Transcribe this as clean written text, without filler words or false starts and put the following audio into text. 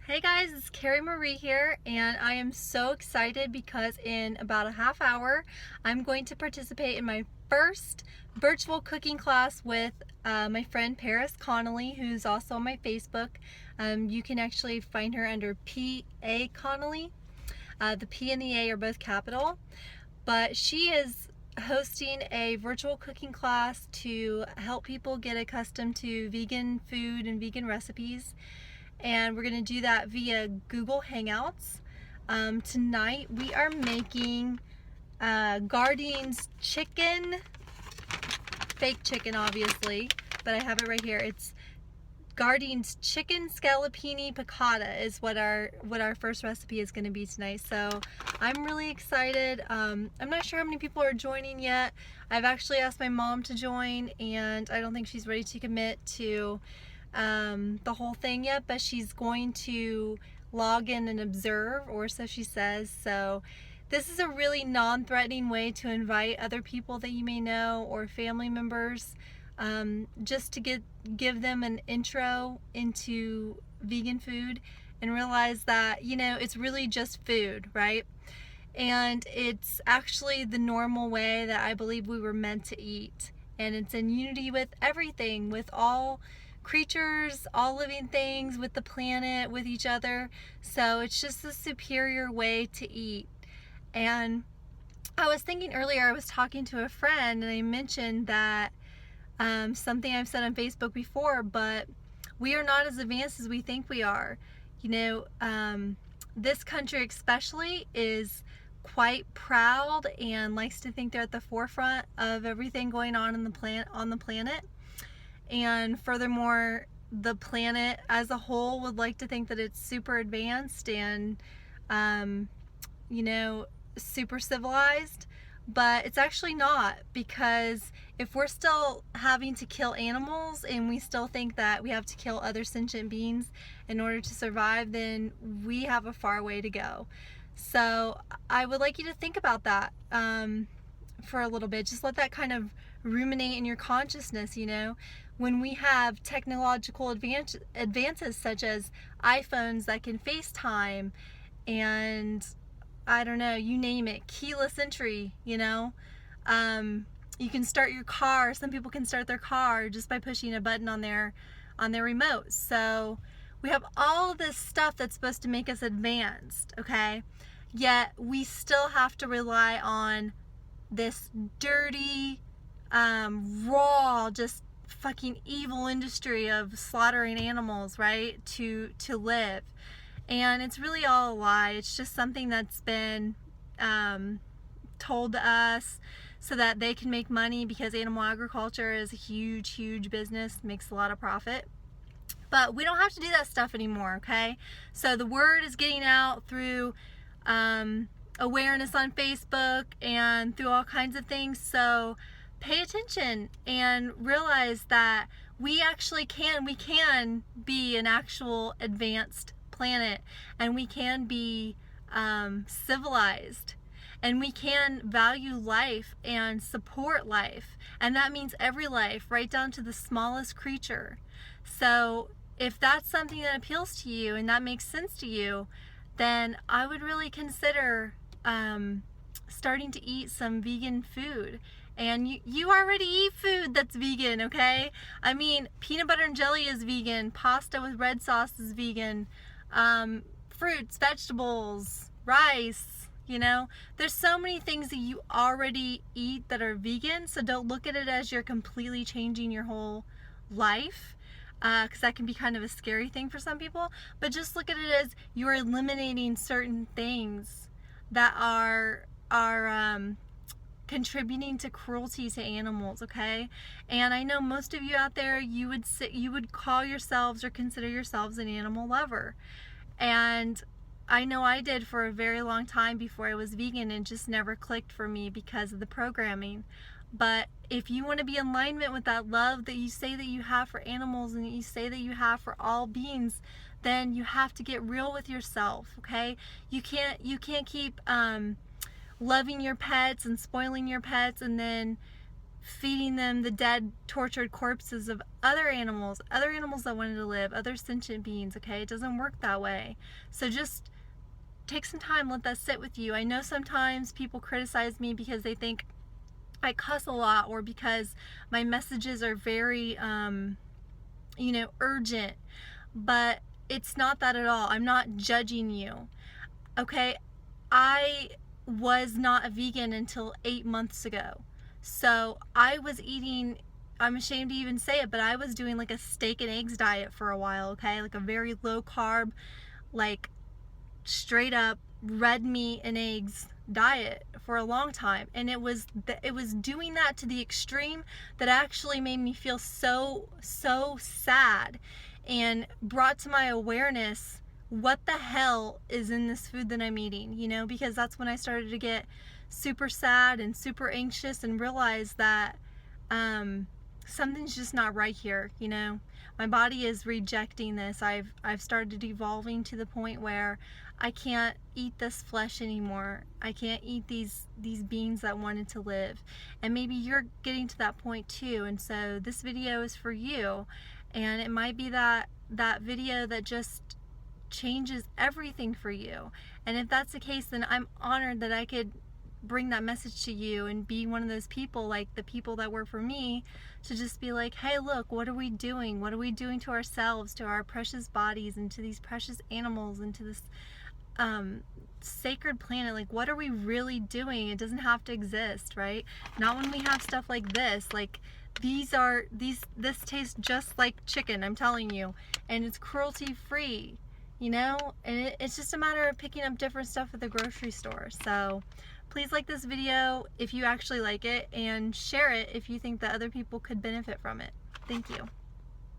Hey guys, it's Kari Marie here, and I am so excited because in about a half hour, I'm going to participate in my first virtual cooking class with my friend PA Connolly, who's also on my Facebook. You can actually find her under PA Connolly. The P and the A are both capital, but she is hosting a virtual cooking class to help people get accustomed to vegan food and vegan recipes. And we're going to do that via Google Hangouts. Tonight we are making Gardine's chicken, fake chicken obviously, but I have it right here. It's Gardine's chicken scallopini piccata is what our first recipe is going to be tonight. So I'm really excited. I'm not sure how many people are joining yet. I've actually asked my mom to join, and I don't think she's ready to commit to the whole thing yet, but she's going to log in and observe, or so she says. So this is a really non-threatening way to invite other people that you may know or family members, just to give them an intro into vegan food and realize that, you know, it's really just food, right? And it's actually the normal way that I believe we were meant to eat, and it's in unity with everything, with all creatures, all living things, with the planet, with each other. So it's just a superior way to eat. And I was thinking earlier, I was talking to a friend and I mentioned that something I've said on Facebook before, but we are not as advanced as we think we are. You know, this country especially is quite proud and likes to think they're at the forefront of everything going on in the planet. And furthermore, the planet as a whole would like to think that it's super advanced and, you know, super civilized, but it's actually not, because if we're still having to kill animals and we still think that we have to kill other sentient beings in order to survive, then we have a far way to go. So I would like you to think about that for a little bit. Just let that kind of ruminate in your consciousness. You know, when we have technological advances such as iPhones that can FaceTime, and I don't know, you name it, keyless entry, you know, you can start your car. Some people can start their car just by pushing a button on their remote. So we have all this stuff that's supposed to make us advanced, okay? Yet we still have to rely on this dirty, raw, just fucking evil industry of slaughtering animals, right, to live. And it's really all a lie. It's just something that's been told to us so that they can make money, because animal agriculture is a huge business, makes a lot of profit. But we don't have to do that stuff anymore, okay? So the word is getting out through awareness on Facebook and through all kinds of things. So pay attention and realize that we actually can be an actual advanced planet, and we can be civilized, and we can value life and support life, and that means every life, right down to the smallest creature. So if that's something that appeals to you and that makes sense to you, then I would really consider starting to eat some vegan food. And you already eat food that's vegan, okay? I mean, peanut butter and jelly is vegan, pasta with red sauce is vegan, fruits, vegetables, rice, you know? There's so many things that you already eat that are vegan, so don't look at it as you're completely changing your whole life, because that can be kind of a scary thing for some people, but just look at it as you're eliminating certain things that are contributing to cruelty to animals, okay? And I know most of you out there, you would call yourselves or consider yourselves an animal lover. And I know I did for a very long time before I was vegan, and just never clicked for me because of the programming. But if you want to be in alignment with that love that you say that you have for animals and that you say that you have for all beings, then you have to get real with yourself, okay? You can't keep loving your pets and spoiling your pets and then feeding them the dead, tortured corpses of other animals that wanted to live, other sentient beings, okay? It doesn't work that way. So just take some time, let that sit with you. I know sometimes people criticize me because they think I cuss a lot, or because my messages are very, urgent, but it's not that at all. I'm not judging you, okay? I was not a vegan until 8 months ago. So I was eating, I'm ashamed to even say it, but I was doing like a steak and eggs diet for a while, okay? Like a very low carb, like straight up red meat and eggs diet for a long time. And it was doing that to the extreme that actually made me feel so sad, and brought to my awareness what the hell is in this food that I'm eating, because that's when I started to get super sad and super anxious and realize that something's just not right here. My body is rejecting this. I've started evolving to the point where I can't eat this flesh anymore. I can't eat these beings that wanted to live. And maybe you're getting to that point too. And so this video is for you. And it might be that video that just changes everything for you. And if that's the case, then I'm honored that I could bring that message to you and be one of those people, like the people that work for me, to just be like, hey, look, what are we doing? What are we doing to ourselves, to our precious bodies, and to these precious animals, and to this sacred planet? Like, what are we really doing? It doesn't have to exist, right? Not when we have stuff like this. Like, this tastes just like chicken, I'm telling you, and it's cruelty free, and it's just a matter of picking up different stuff at the grocery store. So please like this video if you actually like it, and share it if you think that other people could benefit from it. Thank you.